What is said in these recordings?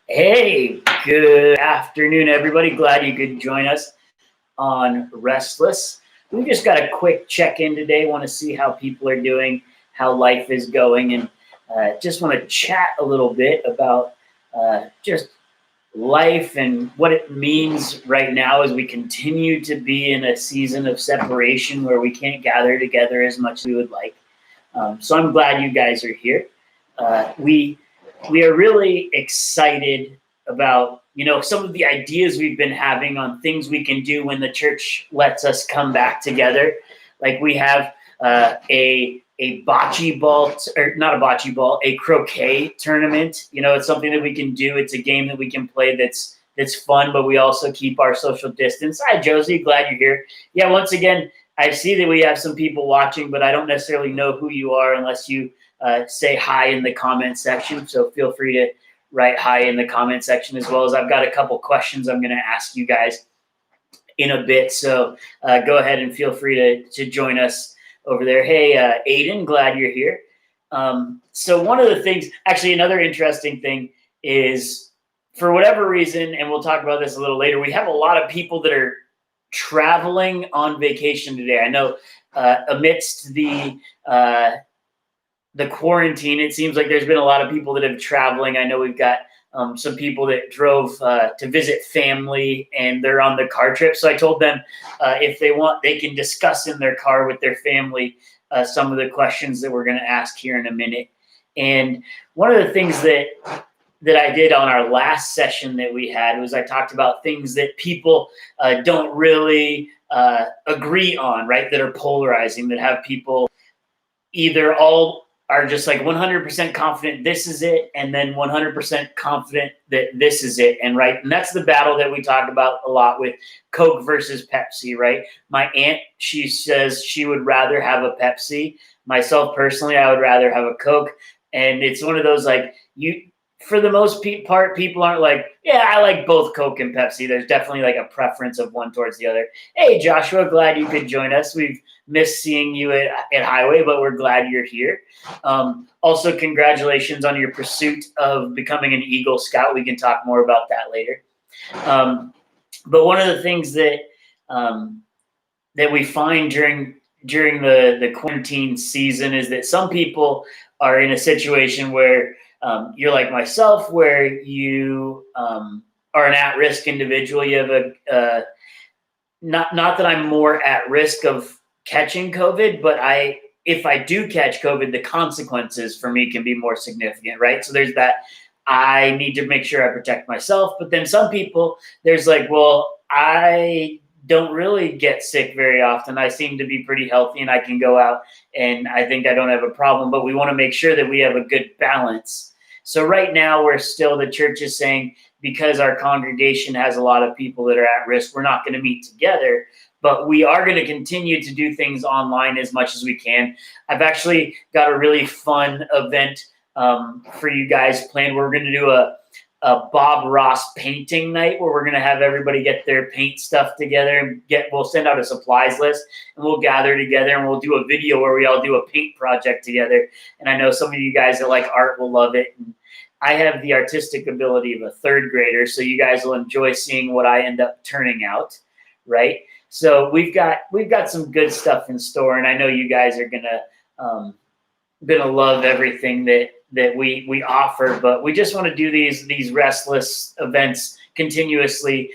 Hey, good afternoon, everybody. Glad you could join us on Restless. We just got a quick check in today. Want to see how people are doing, how life is going, and just want to chat a little bit about just life and what it means right now as we continue to be in a season of separation where we can't gather together as much as we would like. So I'm glad you guys are here. We are really excited about some of the ideas we've been having on things we can do when the church lets us come back together. Like we have a bocce ball, or not a bocce ball, a croquet tournament. It's something that we can do. It's a game that we can play that's fun, but we also keep our social distance. Hi, Josie. Glad you're here. Yeah, once again, I see that we have some people watching, but I don't necessarily know who you are unless you say hi in the comment section. So feel free to write hi in the comment section, as well as I've got a couple questions I'm going to ask you guys in a bit. So go ahead and feel free to join us over there. Hey, Aiden, glad you're here. So one of the things, actually another interesting thing is, for whatever reason, and we'll talk about this a little later, we have a lot of people that are traveling on vacation today. I know amidst the quarantine, it seems like there's been a lot of people that have traveling. I know we've got some people that drove to visit family, and they're on the car trip. So I told them if they want, they can discuss in their car with their family some of the questions that we're going to ask here in a minute. And one of the things that I did on our last session that we had was I talked about things that people don't really agree on, right? That are polarizing, that have people either all are just like 100% confident this is it, and then 100% confident that this is it. And that's the battle that we talk about a lot with Coke versus Pepsi, right? My aunt, she says she would rather have a Pepsi. Myself personally, I would rather have a Coke. And it's one of those, like, for the most part, people aren't like, yeah, I like both Coke and Pepsi. There's definitely like a preference of one towards the other. Hey, Joshua, glad you could join us. We've missed seeing you at Highway, but we're glad you're here. Also, congratulations on your pursuit of becoming an Eagle Scout. We can talk more about that later. But one of the things that we find during the quarantine season is that some people are in a situation where you're like myself, where you are an at-risk individual. You have not that I'm more at risk of catching COVID, but if I do catch COVID, the consequences for me can be more significant, right? So there's that. I need to make sure I protect myself. But then some people, there's like, well, I don't really get sick very often. I seem to be pretty healthy and I can go out and I think I don't have a problem, but we want to make sure that we have a good balance. So right now the church is saying, because our congregation has a lot of people that are at risk, we're not going to meet together, but we are going to continue to do things online as much as we can. I've actually got a really fun event for you guys planned. We're going to do a Bob Ross painting night where we're going to have everybody get their paint stuff together and we'll send out a supplies list and we'll gather together and we'll do a video where we all do a paint project together. And I know some of you guys that like art will love it. And I have the artistic ability of a third grader, so you guys will enjoy seeing what I end up turning out, right? So we've got some good stuff in store, and I know you guys are gonna love everything that we offer. But we just want to do these restless events continuously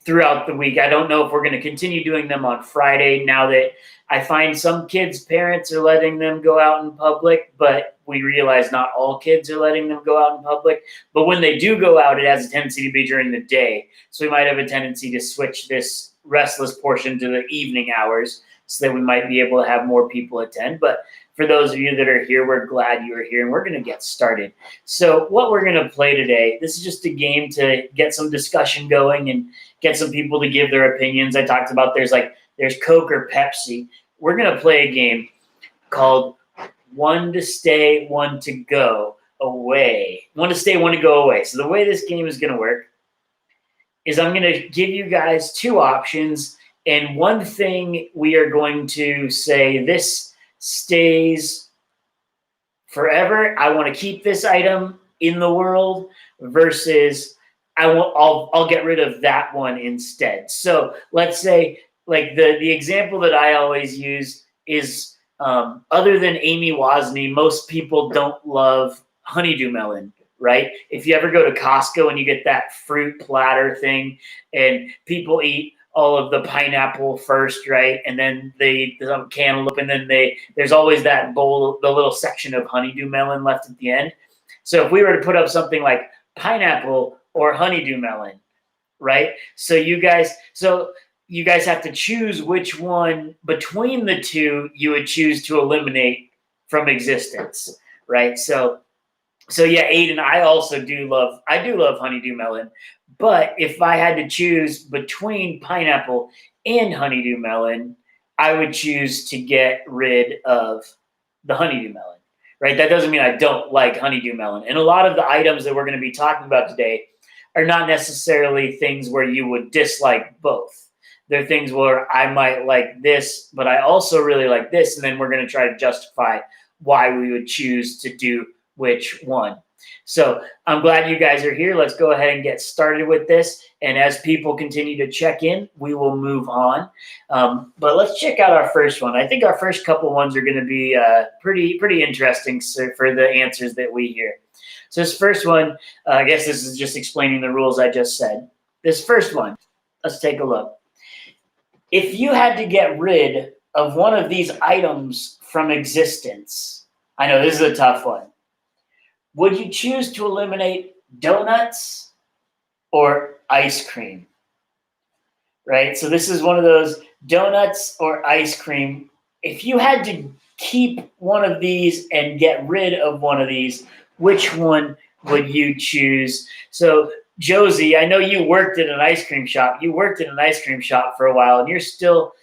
throughout the week. I don't know if we're going to continue doing them on Friday now that I find some kids' parents are letting them go out in public, but we realize not all kids are letting them go out in public. But when they do go out, it has a tendency to be during the day. So we might have a tendency to switch this restless portion to the evening hours so that we might be able to have more people attend. But for those of you that are here, we're glad you are here, and we're going to get started. So what we're going to play today, this is just a game to get some discussion going and get some people to give their opinions. I talked about there's Coke or Pepsi. We're going to play a game called One to Stay, One to Go Away. One to Stay, One to Go Away. So the way this game is going to work is I'm going to give you guys two options, and one thing we are going to say, this stays forever. I want to keep this item in the world, versus I'll get rid of that one instead. So let's say like the example that I always use is other than Amy Wozni, most people don't love honeydew melon, right? If you ever go to Costco and you get that fruit platter thing, and people eat all of the pineapple first, right? And then they eat some cantaloupe, and then there's always that bowl, the little section of honeydew melon left at the end. So if we were to put up something like pineapple or honeydew melon, right? So you guys have to choose which one between the two you would choose to eliminate from existence, right? So yeah, Aiden, I do love honeydew melon, but if I had to choose between pineapple and honeydew melon, I would choose to get rid of the honeydew melon, right? That doesn't mean I don't like honeydew melon. And a lot of the items that we're going to be talking about today are not necessarily things where you would dislike both. They're things where I might like this, but I also really like this, and then we're going to try to justify why we would choose to do which one. So I'm glad you guys are here. Let's go ahead and get started with this. And as people continue to check in, we will move on. But let's check out our first one. I think our first couple ones are going to be pretty interesting for the answers that we hear. So this first one, I guess this is just explaining the rules I just said. This first one, let's take a look. If you had to get rid of one of these items from existence, I know this is a tough one. Would you choose to eliminate donuts or ice cream? Right? So this is one of those donuts or ice cream. If you had to keep one of these and get rid of one of these, which one would you choose? So Josie, I know you worked at an ice cream shop. You worked in an ice cream shop for a while, and you're still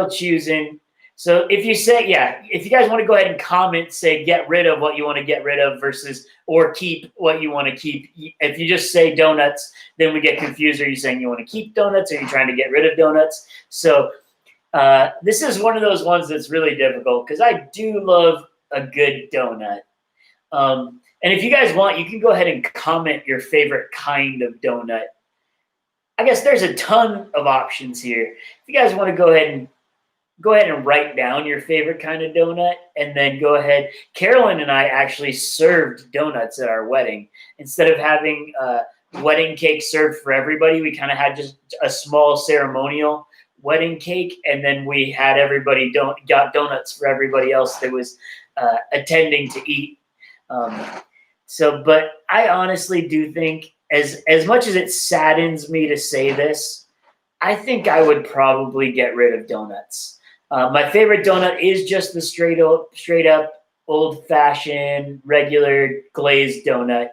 choosing. So if you say, if you guys want to go ahead and comment, say get rid of what you want to get rid of versus or keep what you want to keep. If you just say donuts, then we get confused. Are you saying you want to keep donuts? Or are you trying to get rid of donuts? So this is one of those ones that's really difficult because I do love a good donut. And if you guys want, you can go ahead and comment your favorite kind of donut. I guess there's a ton of options here. If you guys want to go ahead and write down your favorite kind of donut, and then go ahead. Carolyn and I actually served donuts at our wedding. Instead of having wedding cake served for everybody, we kind of had just a small ceremonial wedding cake, and then we had everybody got donuts for everybody else that was attending to eat. But I honestly do think, as much as it saddens me to say this, I think I would probably get rid of donuts. My favorite donut is just the straight up old-fashioned regular glazed donut.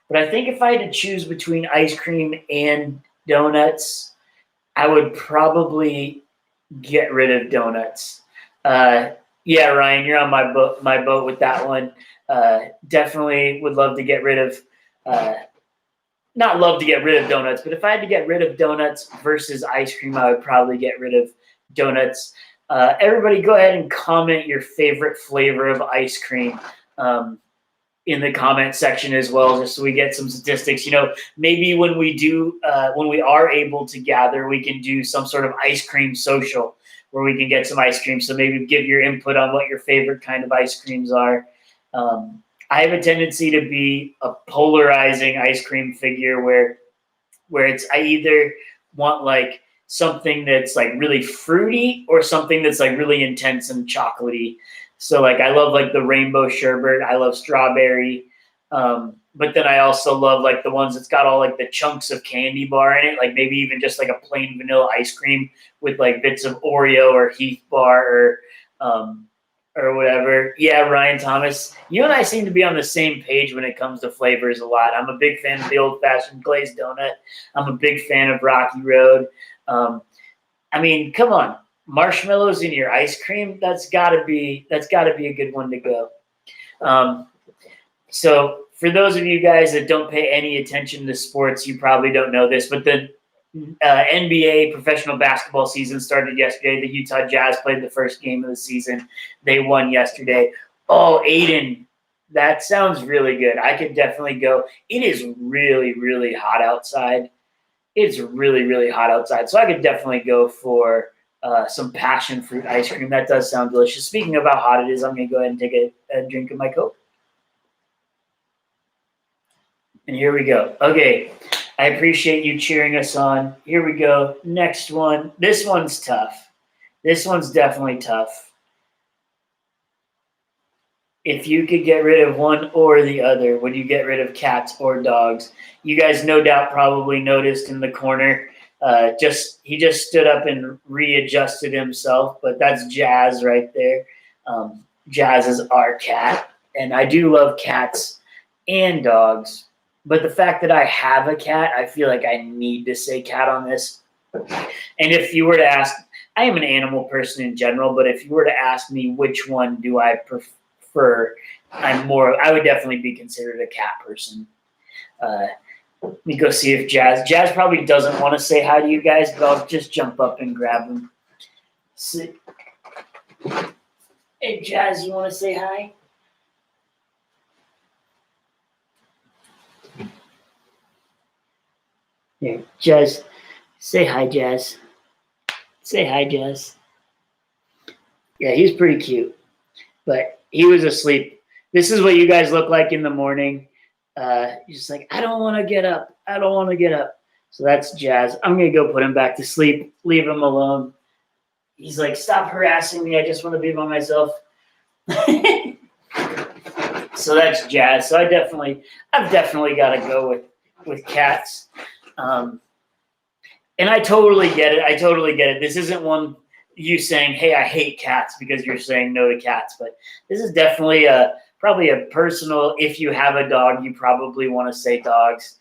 But I think if I had to choose between ice cream and donuts, I would probably get rid of donuts. Yeah, Ryan, you're on my boat with that one. Definitely would love to get rid of not love to get rid of donuts, but if I had to get rid of donuts versus ice cream, I would probably get rid of donuts. Everybody go ahead and comment your favorite flavor of ice cream in the comment section as well, just so we get some statistics. Maybe when we are able to gather, we can do some sort of ice cream social where we can get some ice cream. So maybe give your input on what your favorite kind of ice creams are. I have a tendency to be a polarizing ice cream figure where I either want like something that's like really fruity or something that's like really intense and chocolatey. So like I love like the rainbow sherbet. I love strawberry. But then I also love like the ones that's got all like the chunks of candy bar in it, like maybe even just like a plain vanilla ice cream with like bits of Oreo or Heath bar or whatever. Yeah, Ryan Thomas, you and I seem to be on the same page when it comes to flavors a lot. I'm a big fan of the old-fashioned glazed donut. I'm a big fan of Rocky Road. I mean, come on, marshmallows in your ice cream, that's gotta be a good one to go. So for those of you guys that don't pay any attention to sports, you probably don't know this, but the NBA professional basketball season started yesterday. The Utah Jazz played the first game of the season. They won yesterday. Oh, Aiden, That sounds really good. I could definitely go. It is really, really hot outside. It's really, really hot outside. So I could definitely go for some passion fruit ice cream. That does sound delicious. Speaking of how hot it is, I'm going to go ahead and take a drink of my Coke. And here we go. Okay. I appreciate you cheering us on. Here we go. Next one. This one's tough. This one's definitely tough. If you could get rid of one or the other, would you get rid of cats or dogs? You guys no doubt probably noticed in the corner, he just stood up and readjusted himself, but that's Jazz right there. Jazz is our cat, and I do love cats and dogs, but the fact that I have a cat, I feel like I need to say cat on this. And if you were to ask, I am an animal person in general, but if you were to ask me which one do I prefer, I would definitely be considered a cat person. Let me go see if Jazz probably doesn't want to say hi to you guys, but I'll just jump up and grab him. Hey, Jazz, you want to say hi? Here, Jazz, say hi, Jazz. Say hi, Jazz. Yeah, he's pretty cute, but he was asleep. This is what you guys look like in the morning. He's just like, I don't want to get up. I don't want to get up. So that's Jazz. I'm going to go put him back to sleep. Leave him alone. He's like, stop harassing me. I just want to be by myself. So that's Jazz. So I've definitely got to go with cats. And I totally get it. I totally get it. This isn't one you saying, hey, I hate cats because you're saying no to cats. But this is definitely probably a personal, if you have a dog, you probably want to say dogs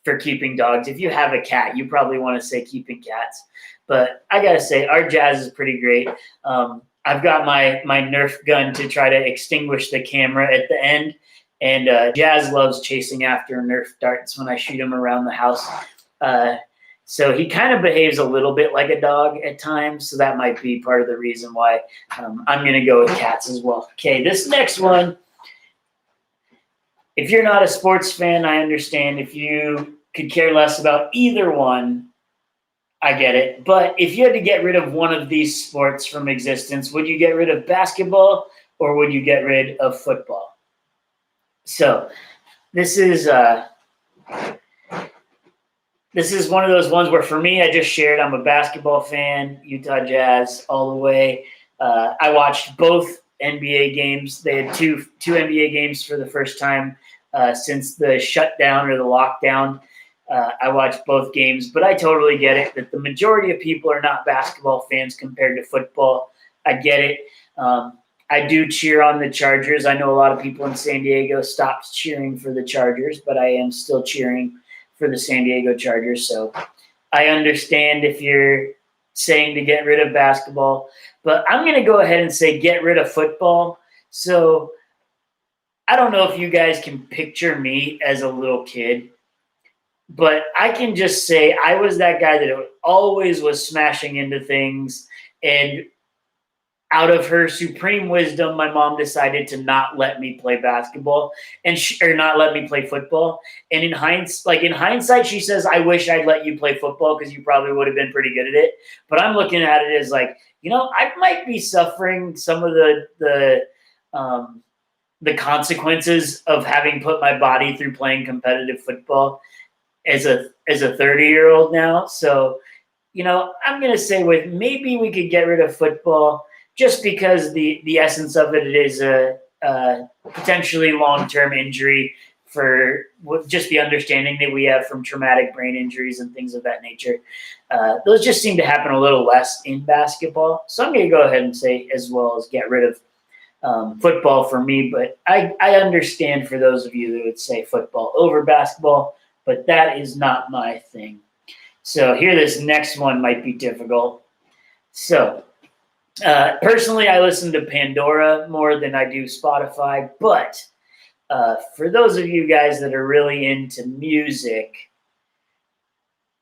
for keeping dogs. If you have a cat, you probably want to say keeping cats. But I got to say, our Jazz is pretty great. I've got my Nerf gun to try to extinguish the camera at the end. And Jazz loves chasing after Nerf darts when I shoot him around the house. So he kind of behaves a little bit like a dog at times. So that might be part of the reason why I'm going to go with cats as well. Okay, this next one. If you're not a sports fan, I understand. If you could care less about either one, I get it. But if you had to get rid of one of these sports from existence, would you get rid of basketball or would you get rid of football? So this is one of those ones where for me, I just shared I'm a basketball fan, Utah Jazz all the way. I watched both NBA games. They had two NBA games for the first time since the shutdown or the lockdown. I watched both games, but I totally get it that the majority of people are not basketball fans compared to football. I get it. I do cheer on the Chargers. I know a lot of people in San Diego stopped cheering for the Chargers, but I am still cheering for the San Diego Chargers. So I understand if you're saying to get rid of basketball, but I'm going to go ahead and say get rid of football. So I don't know if you guys can picture me as a little kid, but I can just say I was that guy that always was smashing into things, and out of her supreme wisdom, my mom decided to not let me play basketball or not let me play football. And in hindsight, she says, I wish I'd let you play football because you probably would have been pretty good at it. But I'm looking at it as like, I might be suffering some of the consequences of having put my body through playing competitive football as a 30-year-old now. So, I'm going to say maybe we could get rid of football, just because the essence of it is a potentially long-term injury for just the understanding that we have from traumatic brain injuries and things of that nature. Those just seem to happen a little less in basketball. So I'm going to go ahead and say as well as get rid of football for me. But I understand for those of you that would say football over basketball, but that is not my thing. So here, this next one might be difficult. So personally, I listen to Pandora more than I do Spotify, but for those of you guys that are really into music,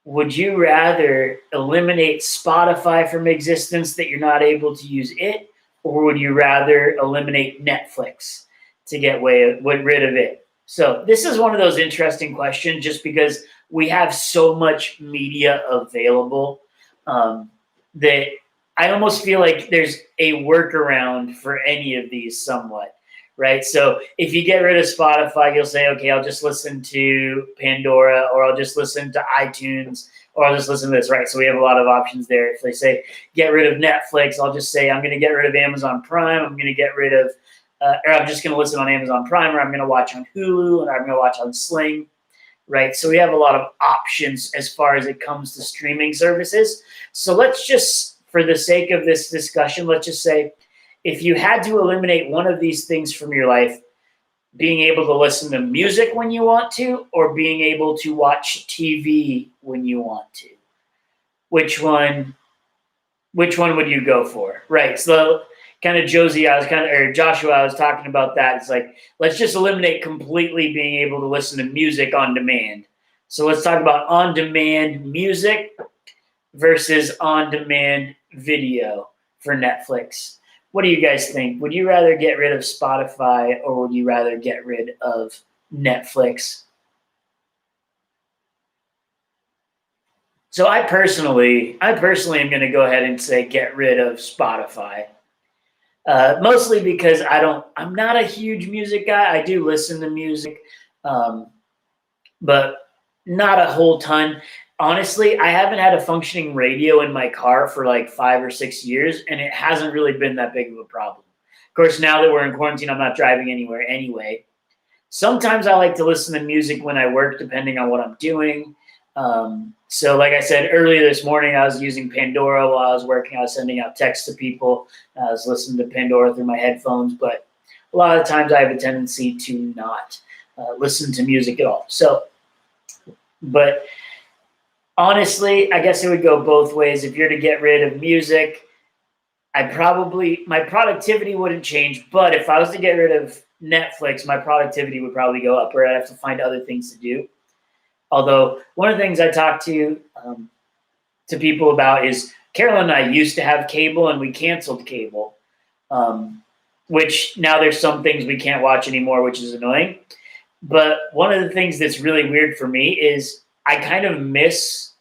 would you rather eliminate Spotify from existence that you're not able to use it, or would you rather eliminate Netflix? to get rid of it? So this is one of those interesting questions, just because we have so much media available that I almost feel like there's a workaround for any of these somewhat, right? So if you get rid of Spotify, you'll say, okay, I'll just listen to Pandora, or I'll just listen to iTunes, or I'll just listen to this, right? So we have a lot of options there. If they say get rid of Netflix, I'll just say I'm going to get rid of Amazon Prime. I'm going to get rid of, or I'm just going to listen on Amazon Prime, or I'm going to watch on Hulu, and I'm going to watch on Sling, right? So we have a lot of options as far as it comes to streaming services. So let's just, for the sake of this discussion, let's just say if you had to eliminate one of these things from your life, being able to listen to music when you want to, or being able to watch TV when you want to, which one would you go for? Right. So kind of Joshua, I was talking about that. It's like, let's just eliminate completely being able to listen to music on demand. So let's talk about on-demand music versus on-demand video for Netflix. What do you guys think? Would you rather get rid of Spotify, or would you rather get rid of Netflix? So I personally am going to go ahead and say get rid of Spotify. Mostly because I'm not a huge music guy. I do listen to music, but not a whole ton. Honestly, I haven't had a functioning radio in my car for like 5 or 6 years, and it hasn't really been that big of a problem. Of course, now that we're in quarantine, I'm not driving anywhere anyway. Sometimes I like to listen to music when I work, depending on what I'm doing. So like I said earlier this morning, I was using Pandora while I was working. I was sending out texts to people. I was listening to Pandora through my headphones, but a lot of times I have a tendency to not listen to music at all. So, but honestly, I guess it would go both ways. If you're to get rid of music, my productivity wouldn't change. But if I was to get rid of Netflix, my productivity would probably go up, or I'd have to find other things to do. Although one of the things I talk to people about is Carolyn and I used to have cable, and we canceled cable, which now there's some things we can't watch anymore, which is annoying. But one of the things that's really weird for me is I kind of miss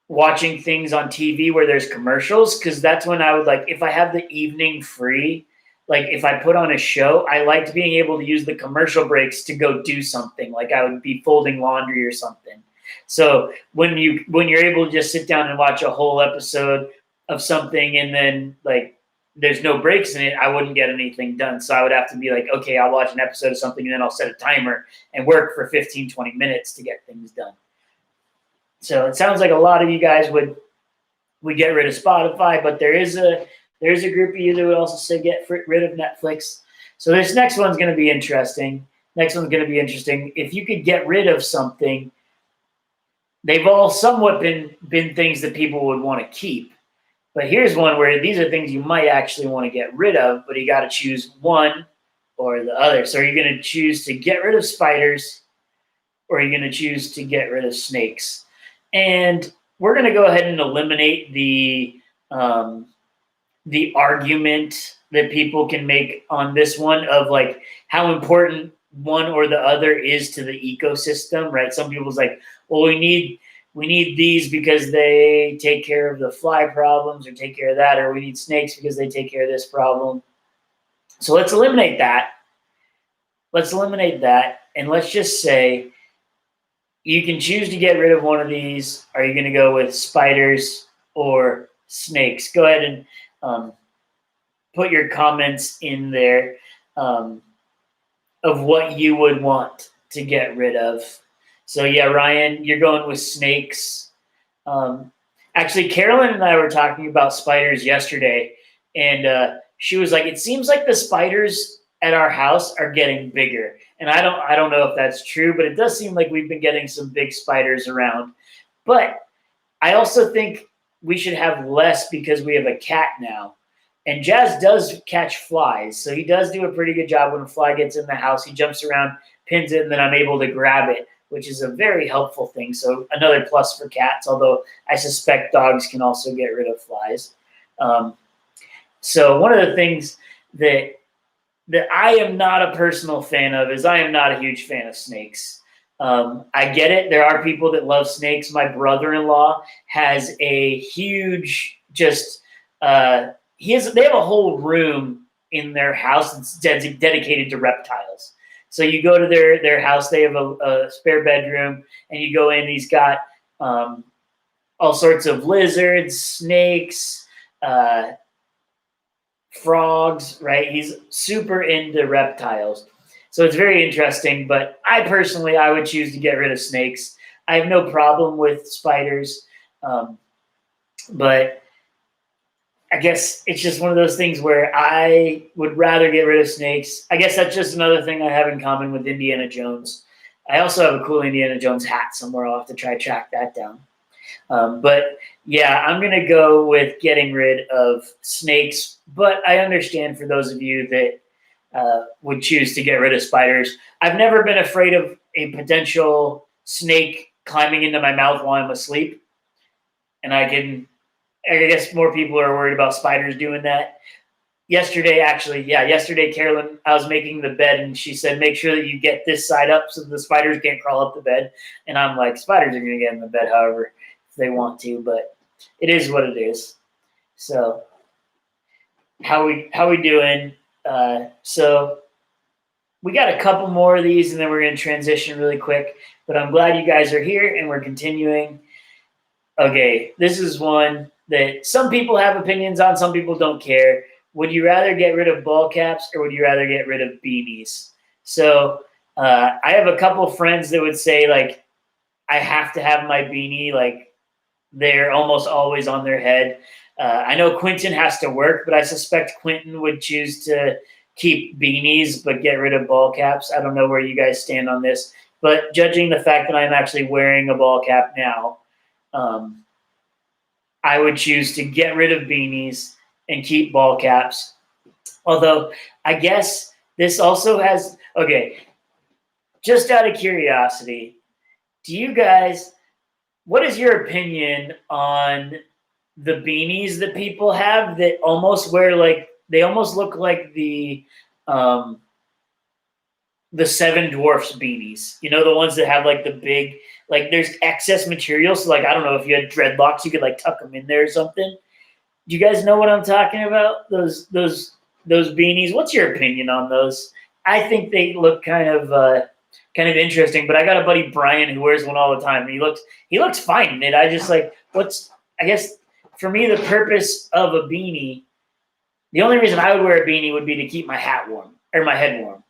watching things on TV where there's commercials, because that's when I would like, if I have the evening free, like if I put on a show, I liked being able to use the commercial breaks to go do something. Like I would be folding laundry or something. So when you're able to just sit down and watch a whole episode of something, and then like there's no breaks in it, I wouldn't get anything done. So I would have to be like, okay, I'll watch an episode of something, and then I'll set a timer and work for 15, 20 minutes to get things done. So it sounds like a lot of you guys would get rid of Spotify, but there is a group of you that would also say get rid of Netflix. So this next one's going to be interesting. If you could get rid of something, they've all somewhat been things that people would want to keep. But here's one where these are things you might actually want to get rid of, but you got to choose one or the other. So are you going to choose to get rid of spiders, or are you going to choose to get rid of snakes? And we're going to go ahead and eliminate the argument that people can make on this one of like how important one or the other is to the ecosystem, right? Some people's like, well, we need these because they take care of the fly problems or take care of that, or we need snakes because they take care of this problem. So let's eliminate that. And let's just say you can choose to get rid of one of these. Are you going to go with spiders or snakes? Go ahead and put your comments in there of what you would want to get rid of. So yeah, Ryan, you're going with snakes. Actually, Carolyn and I were talking about spiders yesterday, and she was like, it seems like the spiders at our house are getting bigger. And I don't know if that's true, but it does seem like we've been getting some big spiders around. But I also think we should have less because we have a cat now. And Jazz does catch flies, so he does do a pretty good job when a fly gets in the house. He jumps around, pins it, and then I'm able to grab it, which is a very helpful thing. So another plus for cats, although I suspect dogs can also get rid of flies. So one of the things that that I am not a personal fan of is I am not a huge fan of snakes. I get it. There are people that love snakes. My brother-in-law has a huge, just they have a whole room in their house that's dedicated to reptiles. So you go to their house, they have a spare bedroom, and you go in. He's got all sorts of lizards, snakes, frogs. Right? He's super into reptiles. So it's very interesting, but I would choose to get rid of snakes. I have no problem with spiders, but I guess it's just one of those things where I would rather get rid of snakes. I guess that's just another thing I have in common with Indiana Jones. I also have a cool Indiana Jones hat somewhere. I'll have to try to track that down. But yeah, I'm going to go with getting rid of snakes, but I understand for those of you that would choose to get rid of spiders. I've never been afraid of a potential snake climbing into my mouth while I'm asleep. And I guess more people are worried about spiders doing that. Yesterday, Carolyn, I was making the bed and she said, make sure that you get this side up so the spiders can't crawl up the bed. And I'm like, spiders are going to get in the bed, however, if they want to, but it is what it is. So how we doing? So we got a couple more of these and then we're going to transition really quick, but I'm glad you guys are here and we're continuing. Okay, this is one that some people have opinions on, some people don't care. Would you rather get rid of ball caps or would you rather get rid of beanies? So I have a couple friends that would say, like, I have to have my beanie, like, they're almost always on their head. I know Quentin has to work, but I suspect Quentin would choose to keep beanies but get rid of ball caps. I don't know where you guys stand on this, but judging the fact that I'm actually wearing a ball cap now, I would choose to get rid of beanies and keep ball caps. Although I guess this also has, okay, just out of curiosity, what is your opinion on the beanies that people have that almost they almost look like the Seven Dwarfs beanies? You know, the ones that have like the big, like there's excess material. So like, I don't know, if you had dreadlocks, you could like tuck them in there or something. Do you guys know what I'm talking about? Those beanies. What's your opinion on those? I think they look kind of interesting, but I got a buddy Brian who wears one all the time. And he looks fine in it. I just like, I guess for me, the purpose of a beanie, the only reason I would wear a beanie would be to keep my hat warm or my head warm.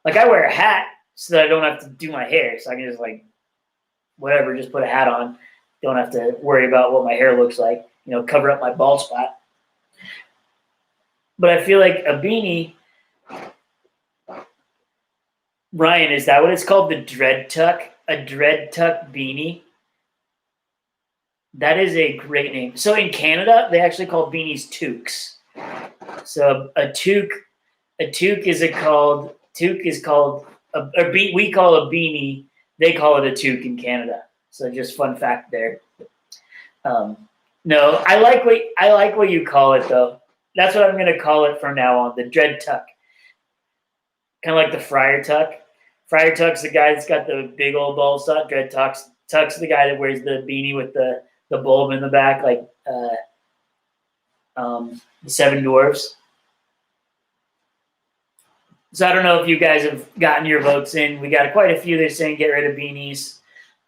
Like I wear a hat so that I don't have to do my hair. So I can just like, whatever, just put a hat on. Don't have to worry about what my hair looks like, cover up my bald spot. But I feel like a beanie, Ryan, is that what it's called? The dread tuck? A dread tuck beanie? That is a great name. So in Canada, they actually call beanies toques. So a toque is called we call a beanie, they call it a toque in Canada. So just fun fact there. No, I like what you call it though. That's what I'm going to call it from now on, the dread tuck. Kind of like the friar tuck. Friar tuck's the guy that's got the big old bald spot. Dread tuck's the guy that wears the beanie with the bulb in the back, like the Seven Dwarfs. So I don't know if you guys have gotten your votes in. We got quite a few that are saying get rid of beanies.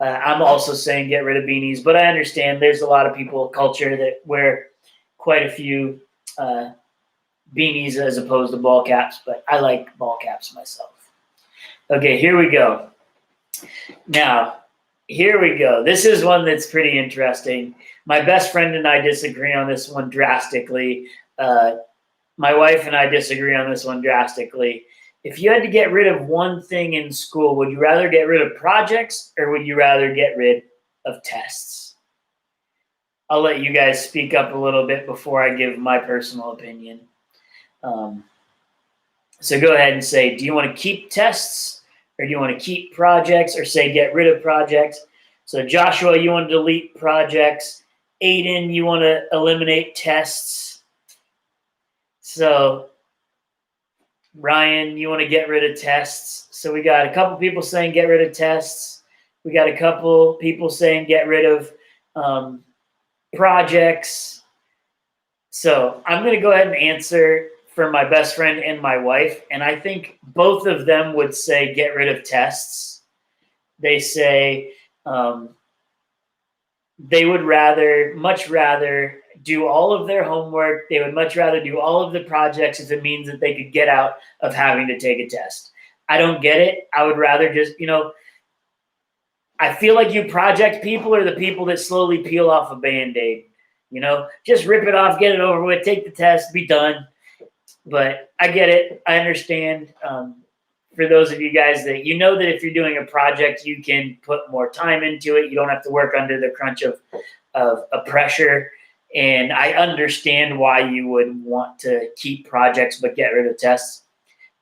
I'm also saying get rid of beanies, but I understand there's a lot of people, culture, that wear quite a few beanies as opposed to ball caps, but I like ball caps myself. Okay, here we go. Now, here we go. This is one that's pretty interesting. My best friend and I disagree on this one drastically. My wife and I disagree on this one drastically. If you had to get rid of one thing in school, would you rather get rid of projects or would you rather get rid of tests? I'll let you guys speak up a little bit before I give my personal opinion. So go ahead and say, do you want to keep tests or do you want to keep projects, or say get rid of projects? So Joshua, you want to delete projects. Aiden, you want to eliminate tests. So Ryan, you want to get rid of tests. So we got a couple people saying get rid of tests. We got a couple people saying get rid of projects. So I'm going to go ahead and answer for my best friend and my wife. And I think both of them would say get rid of tests. They say they would much rather do all of their homework. They would much rather do all of the projects if it means that they could get out of having to take a test. I don't get it. I would rather just, I feel like you project people are the people that slowly peel off a Band-Aid. Just rip it off, get it over with, take the test, be done. But I get it. I understand. For those of you guys that that if you're doing a project, you can put more time into it. You don't have to work under the crunch of a pressure. And I understand why you would want to keep projects but get rid of tests.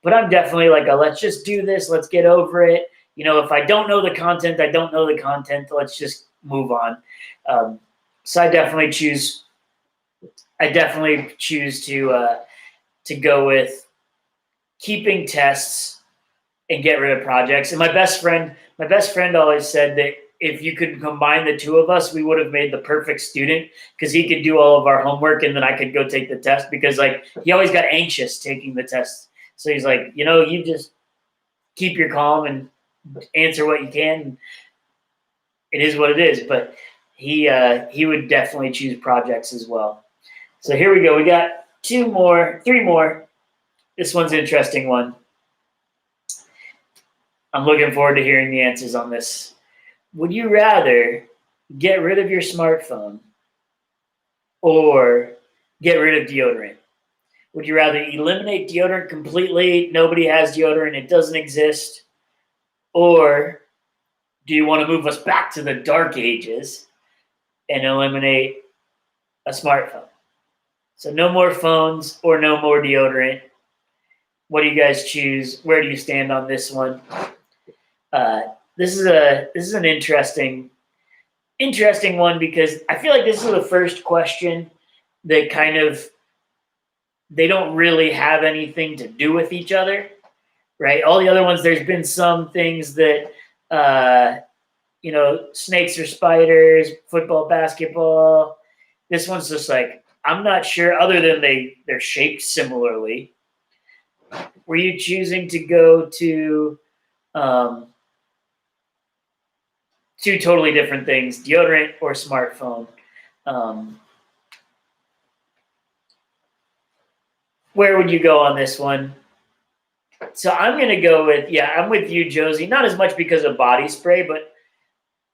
But I'm definitely like, let's just do this. Let's get over it. If I don't know the content, I don't know the content. Let's just move on. So I definitely choose to go with keeping tests and get rid of projects. And my best friend always said that if you could combine the two of us, we would have made the perfect student because he could do all of our homework and then I could go take the test because he always got anxious taking the test. So he's like, you just keep your calm and answer what you can. It is what it is. But he would definitely choose projects as well. So here we go. We got three more. This one's an interesting one. I'm looking forward to hearing the answers on this. Would you rather get rid of your smartphone or get rid of deodorant? Would you rather eliminate deodorant completely? Nobody has deodorant. It doesn't exist. Or do you want to move us back to the dark ages and eliminate a smartphone? So no more phones or no more deodorant. What do you guys choose? Where do you stand on this one? This is an interesting one because I feel like this is the first question that kind of they don't really have anything to do with each other, right? All the other ones, there's been some things that snakes or spiders, football, basketball. This one's just like I'm not sure. Other than they're shaped similarly. Were you choosing to go to two totally different things, deodorant or smartphone? Where would you go on this one? So I'm going to go I'm with you, Josie. Not as much because of body spray, but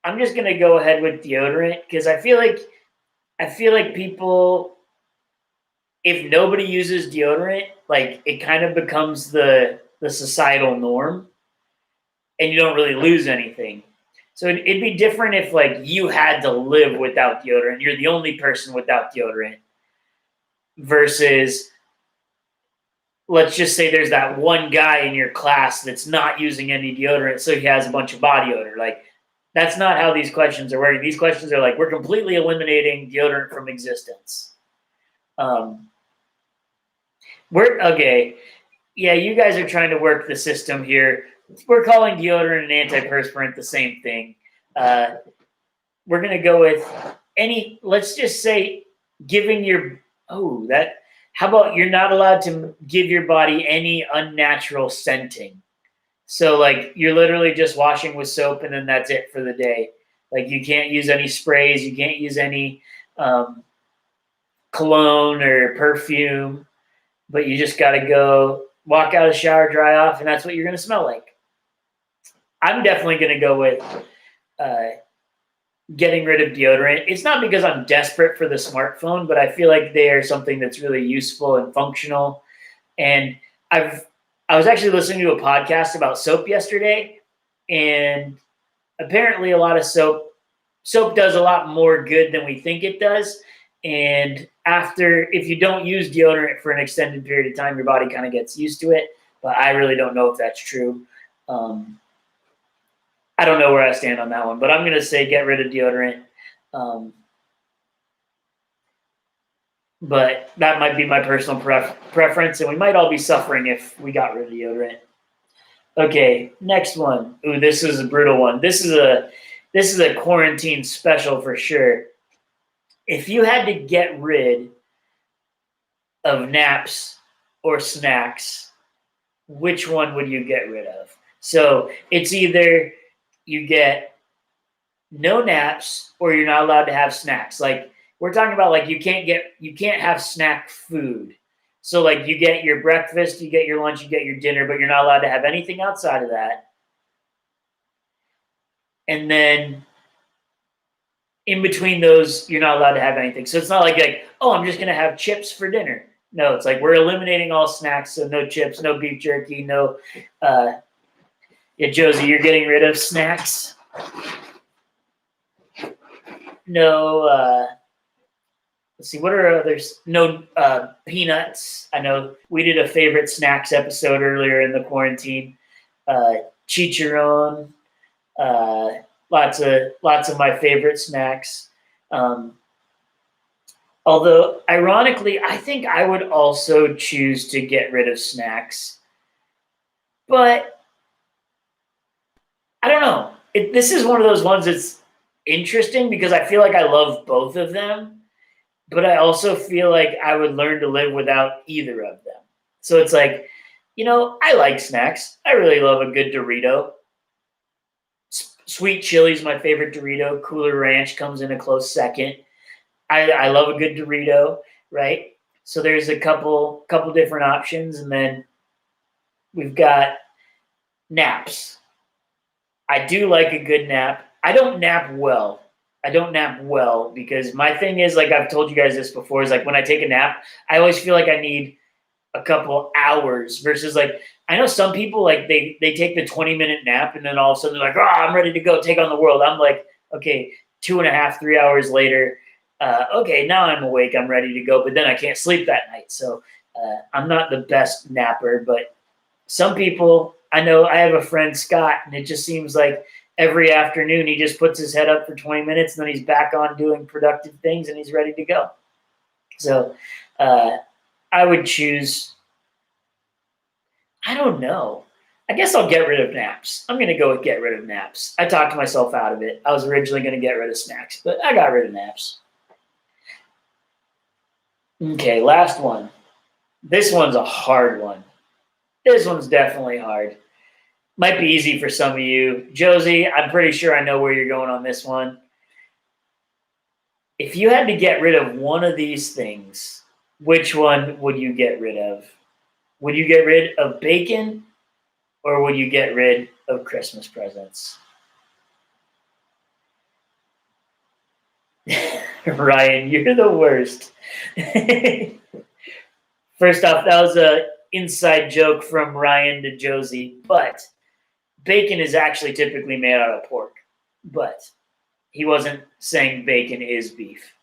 I'm just going to go ahead with deodorant because I feel like people, if nobody uses deodorant, it kind of becomes the societal norm and you don't really lose anything. So it'd be different if you had to live without deodorant. You're the only person without deodorant versus let's just say there's that one guy in your class that's not using any deodorant, so he has a bunch of body odor. That's not how these questions are working. These questions are we're completely eliminating deodorant from existence. Okay. Yeah, you guys are trying to work the system here. We're calling deodorant and antiperspirant the same thing. We're going to go with let's just say giving how about you're not allowed to give your body any unnatural scenting? So you're literally just washing with soap and then that's it for the day. You can't use any sprays. You can't use any cologne or perfume, but you just got to go walk out of the shower, dry off, and that's what you're going to smell like. I'm definitely going to go with getting rid of deodorant. It's not because I'm desperate for the smartphone, but I feel like they are something that's really useful and functional. And I was actually listening to a podcast about soap yesterday, and apparently a lot of soap does a lot more good than we think it does. And if you don't use deodorant for an extended period of time, your body kind of gets used to it. But I really don't know if that's true. I don't know where I stand on that one, but I'm going to say get rid of deodorant. but that might be my personal preference, and we might all be suffering if we got rid of deodorant. Okay, next one. Ooh, this is a brutal one. This is a quarantine special for sure. If you had to get rid of naps or snacks, which one would you get rid of? So it's either you get no naps or you're not allowed to have snacks. Like we're talking about, like you can't have snack food. So like you get your breakfast, you get your lunch, you get your dinner, but you're not allowed to have anything outside of that. And then in between those, you're not allowed to have anything. So it's not like oh, I'm just gonna have chips for dinner. No, it's like we're eliminating all snacks, so no chips, no beef jerky, no. Yeah, Josie, you're getting rid of snacks. No. Let's see, what are others? No peanuts. I know we did a favorite snacks episode earlier in the quarantine. Chicharron. Lots of my favorite snacks. Although, ironically, I think I would also choose to get rid of snacks. But I don't know. This is one of those ones that's interesting because I feel like I love both of them, but I also feel like I would learn to live without either of them. So it's like, I like snacks. I really love a good Dorito. Sweet chili is my favorite Dorito. Cooler Ranch comes in a close second. I love a good Dorito, right? So there's a couple different options, and then we've got naps. I do like a good nap. I don't nap well. Because my thing is, like I've told you guys this before, is like when I take a nap, I always feel like I need a couple hours versus like I know some people like they take the 20-minute nap and then all of a sudden they're like, oh, I'm ready to go take on the world. I'm like, okay, 2.5, 3 hours later, okay, now I'm awake, I'm ready to go, but then I can't sleep that night. So I'm not the best napper, but some people, I know I have a friend, Scott, and it just seems like every afternoon he just puts his head up for 20 minutes and then he's back on doing productive things and he's ready to go. So I would choose, I don't know. I guess I'll get rid of naps. I'm going to go with get rid of naps. I talked myself out of it. I was originally going to get rid of snacks, but I got rid of naps. Okay, last one. This one's a hard one. This one's definitely hard. Might be easy for some of you. Josie, I'm pretty sure I know where you're going on this one. If you had to get rid of one of these things, which one would you get rid of? Would you get rid of bacon or would you get rid of Christmas presents? Ryan, you're the worst. First off, that was an inside joke from Ryan to Josie, but bacon is actually typically made out of pork, but he wasn't saying bacon is beef.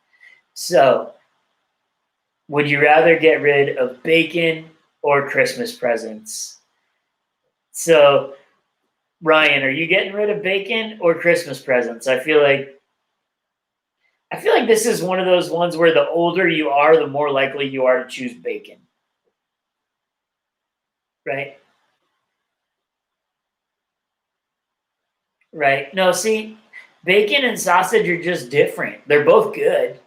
So, would you rather get rid of bacon or Christmas presents? So, Ryan, are you getting rid of bacon or Christmas presents? I feel like this is one of those ones where the older you are, the more likely you are to choose bacon. Right? Right. No, see, bacon and sausage are just different. They're both good.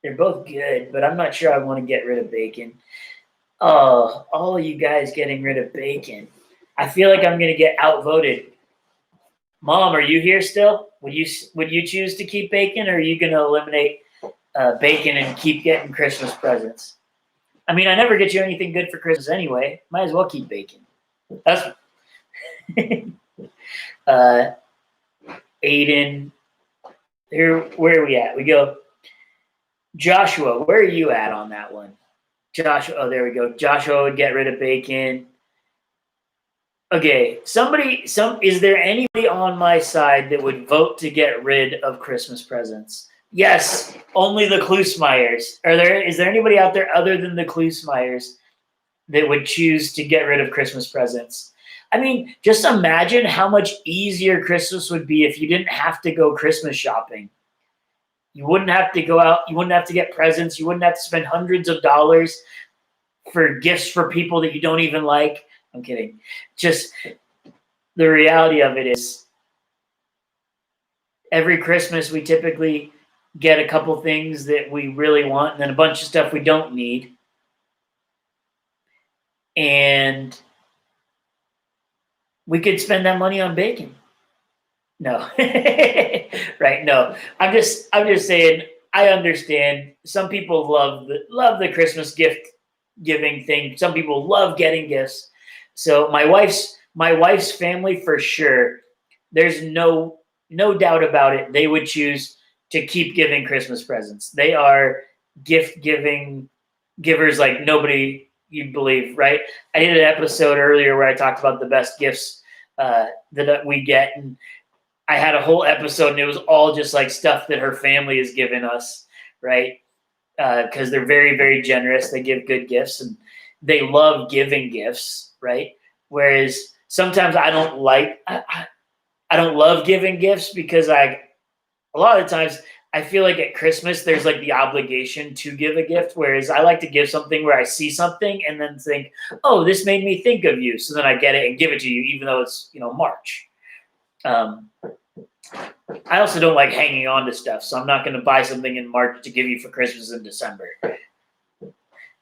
But I'm not sure I want to get rid of bacon. Oh, all of you guys getting rid of bacon. I feel like I'm going to get outvoted. Mom, are you here still? Would you choose to keep bacon, or are you going to eliminate bacon and keep getting Christmas presents? I mean, I never get you anything good for Christmas anyway. Might as well keep bacon. That's Aiden. Here, where are we at? We go. Joshua, where are you at on that one? Joshua, oh, there we go. Joshua would get rid of bacon. Okay, is there anybody on my side that would vote to get rid of Christmas presents? Yes, only the Klusmeyers. Is there anybody out there other than the Klusmeyers that would choose to get rid of Christmas presents? I mean, just imagine how much easier Christmas would be if you didn't have to go Christmas shopping. You wouldn't have to go out. You wouldn't have to get presents. You wouldn't have to spend hundreds of dollars for gifts for people that you don't even like. I'm kidding. Just the reality of it is every Christmas we typically get a couple things that we really want and then a bunch of stuff we don't need. And we could spend that money on bacon. No. Right, no. I'm just saying I understand some people love the Christmas gift giving thing. Some people love getting gifts. So my wife's family for sure, there's no doubt about it. They would choose to keep giving Christmas presents. They are gift giving givers like nobody you'd believe, right? I did an episode earlier where I talked about the best gifts that we get, and I had a whole episode, and it was all just like stuff that her family has given us, right? Because they're very, very generous. They give good gifts, and they love giving gifts, right? Whereas sometimes I don't love giving gifts because a lot of times I feel like at Christmas there's like the obligation to give a gift, whereas I like to give something where I see something and then think, oh, this made me think of you. So then I get it and give it to you, even though it's, March. I also don't like hanging on to stuff, so I'm not going to buy something in March to give you for Christmas in December.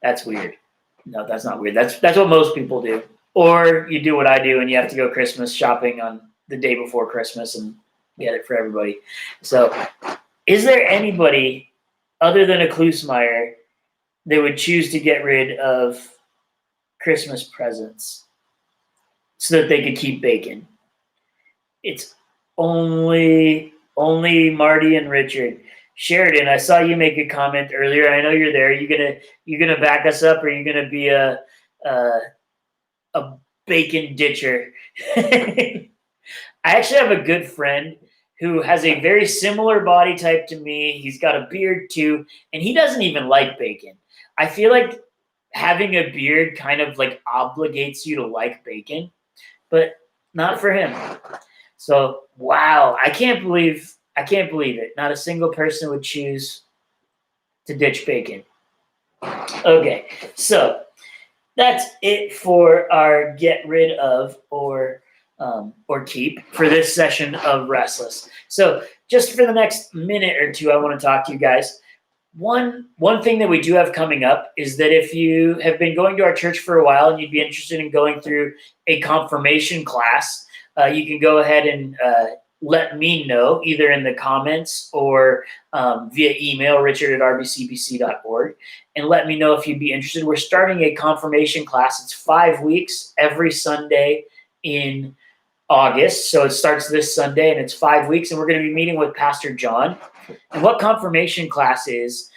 That's weird. No, that's not weird. That's what most people do. Or you do what I do and you have to go Christmas shopping on the day before Christmas and get it for everybody. So is there anybody other than a Klusmeyer that would choose to get rid of Christmas presents so that they could keep bacon? It's only Marty and Richard. Sheridan, I saw you make a comment earlier. I know you're there. You gonna back us up, or are you gonna be a bacon ditcher? I actually have a good friend who has a very similar body type to me. He's got a beard too, and he doesn't even like bacon. I feel like having a beard kind of like obligates you to like bacon, but not for him. So, wow, I can't believe it. Not a single person would choose to ditch bacon. Okay, so that's it for our get rid of or keep for this session of Restless. So just for the next minute or two, I want to talk to you guys. One thing that we do have coming up is that if you have been going to our church for a while and you'd be interested in going through a confirmation class, you can go ahead and let me know either in the comments or via email, richard@rbcbc.org, and let me know if you'd be interested. We're starting a confirmation class. It's 5 weeks every Sunday in August. So it starts this Sunday and it's 5 weeks, and we're going to be meeting with Pastor John. And what confirmation class is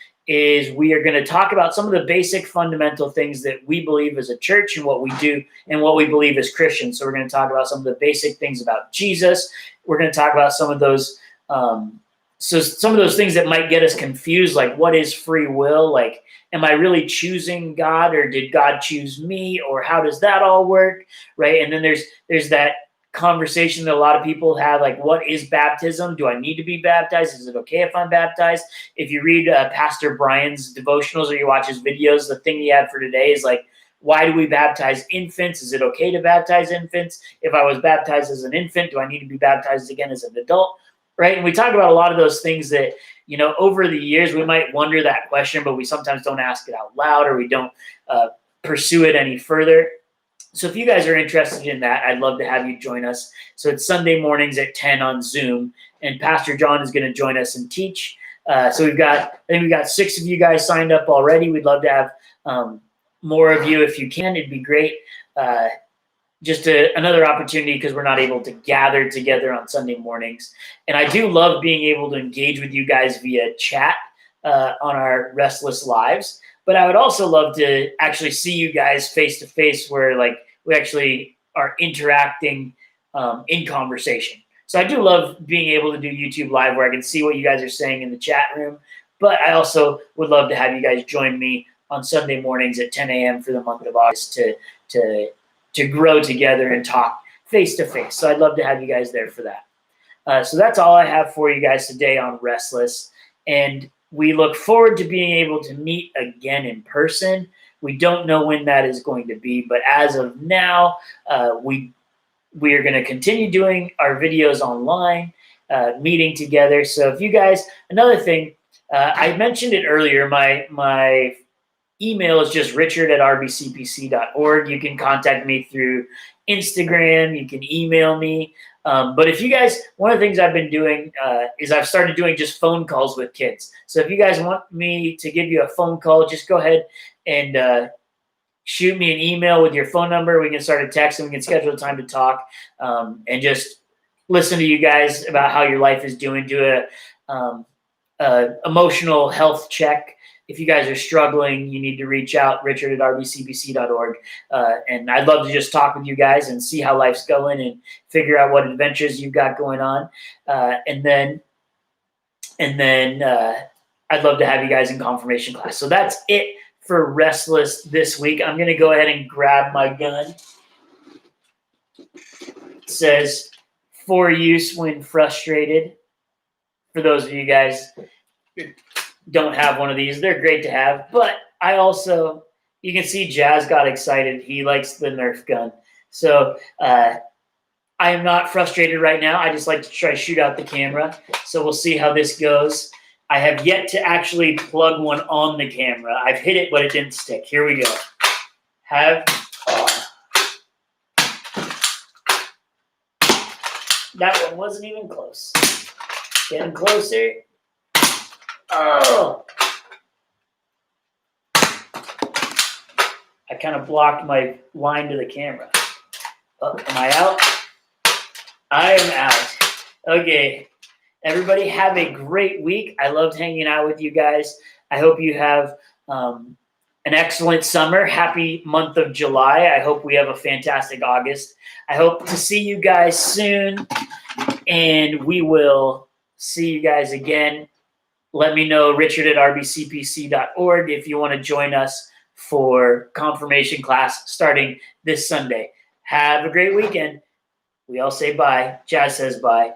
we are going to talk about some of the basic fundamental things that we believe as a church and what we do and what we believe as Christians. So we're going to talk about some of the basic things about Jesus. We're going to talk about some of those things that might get us confused, like what is free will? Like, am I really choosing God, or did God choose me, or how does that all work, right? And then there's that conversation that a lot of people have, like, what is baptism? Do I need to be baptized? Is it okay if I'm baptized? If you read Pastor Brian's devotionals or you watch his videos, the thing he had for today is like, why do we baptize infants? Is it okay to baptize infants? If I was baptized as an infant, do I need to be baptized again as an adult? Right? And we talk about a lot of those things that, over the years, we might wonder that question, but we sometimes don't ask it out loud, or we don't pursue it any further. So if you guys are interested in that, I'd love to have you join us. So it's Sunday mornings at 10 on Zoom, and Pastor John is going to join us and teach. So I think we've got 6 of you guys signed up already. We'd love to have more of you if you can. It'd be great. Just another opportunity because we're not able to gather together on Sunday mornings. And I do love being able to engage with you guys via chat on our Restless Lives. But I would also love to actually see you guys face to face, where like we actually are interacting in conversation. So I do love being able to do YouTube Live where I can see what you guys are saying in the chat room. But I also would love to have you guys join me on Sunday mornings at 10 a.m. for the month of August to grow together and talk face to face. So I'd love to have you guys there for that. So that's all I have for you guys today on Restless. And we look forward to being able to meet again in person. We don't know when that is going to be, but as of now, we are going to continue doing our videos online, meeting together. So if you guys, another thing, I mentioned it earlier, my email is just richard@rbcpc.org. You can contact me through Instagram. You can email me. But if you guys, one of the things I've been doing is I've started doing just phone calls with kids. So if you guys want me to give you a phone call, just go ahead and shoot me an email with your phone number. We can start a text and we can schedule a time to talk and just listen to you guys about how your life is doing. Do a emotional health check. If you guys are struggling, you need to reach out, richard@rbcpc.org. And I'd love to just talk with you guys and see how life's going and figure out what adventures you've got going on. And then I'd love to have you guys in confirmation class. So that's it for Restless this week. I'm going to go ahead and grab my gun. It says, for use when frustrated. For those of you guys who don't have one of these, they're great to have. But I also, you can see Jazz got excited. He likes the Nerf gun. So I am not frustrated right now. I just like to try to shoot out the camera. So we'll see how this goes. I have yet to actually plug one on the camera. I've hit it, but it didn't stick. Here we go. That one wasn't even close. Getting closer. Oh! I kind of blocked my line to the camera. Oh, am I out? I am out. Okay. Everybody have a great week. I loved hanging out with you guys. I hope you have an excellent summer. Happy month of July. I hope we have a fantastic August. I hope to see you guys soon, and we will see you guys again. Let me know, richard@rbcpc.org, if you want to join us for confirmation class starting this Sunday. Have a great weekend. We all say bye. Jazz says bye.